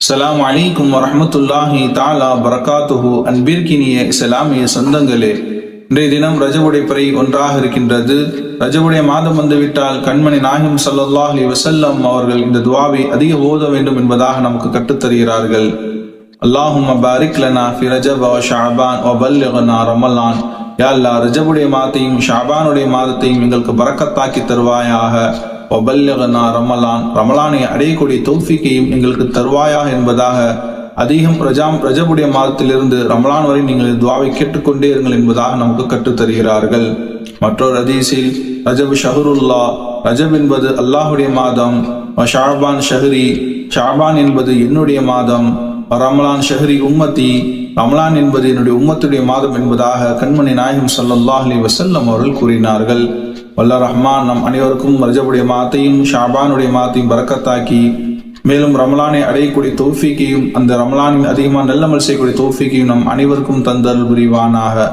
அஸ்ஸலாமு அலைக்கும் வரஹ்மத்துல்லாஹி தஆலா பரகாத்துஹு. அன்பிற்கினிய இஸ்லாமிய சொந்தங்களே, இன்றைய தினம் ரஜபுடைய பிறை ஒன்றாக இருக்கின்றது. ரஜபுடைய மாதம் வந்துவிட்டால் கண்மணி நாயகம் ஸல்லல்லாஹு அலைஹி வஸல்லம் அவர்கள் இந்த துஆவை அதிக ஓத வேண்டும் என்பதாக நமக்கு கற்றுத்தருகிறார்கள். அல்லாஹும்ம பாரிக் லனா ஃபி ரஜப வ ஷஅபான் வ பல்லிக்னா ரமலான். யா அல்லாஹ், ரஜபுடைய மாதத்தையும் ஷஅபானுடைய மாதத்தையும் எங்களுக்கு பரக்கத்தாக்கி தருவாயாக. வபல்லிக்னா ரமலான், ரமலானை அடையக்கூடிய தௌஃபீக்கையும் எங்களுக்கு தருவாயாக என்பதாக அதிகம் ரஜபுடைய மாதத்திலிருந்து ரமலான் வரை நீங்கள் துஆவை கேட்டுக்கொண்டே இருங்கள் என்பதாக நமக்கு கற்றுத்தருகிறார்கள். மற்றொரு ஹதீஸில் ரஜப் ஷஹருல்லா, ரஜப் என்பது அல்லாஹுடைய மாதம், ஷஅபான் ஷஹரி, ஷஅபான் என்பது என்னுடைய மாதம், ரமலான் ஷஹரி உம்மத்தி, ரமலான் என்பது என்னுடைய உம்மத்துடைய மாதம் என்பதாக கண்மணி நாயகம் ஸல்லல்லாஹு அலைஹி வஸல்லம் அவர்கள் கூறினார்கள். வல்ல ரஹ்மான் நம் அனைவருக்கும் ரஜபுடைய மாதத்தையும் ஷஅபானுடைய மாதத்தையும் பரக்கத்தாக்கி, மேலும் ரமலானை அடையக்கூடிய தௌஃபீக்கையும் அந்த ரமலானின் அதிகமாக நல்லமல் செய்யக்கூடிய தௌஃபீக்கையும் நம் அனைவருக்கும் தந்தல் புரிவானாக.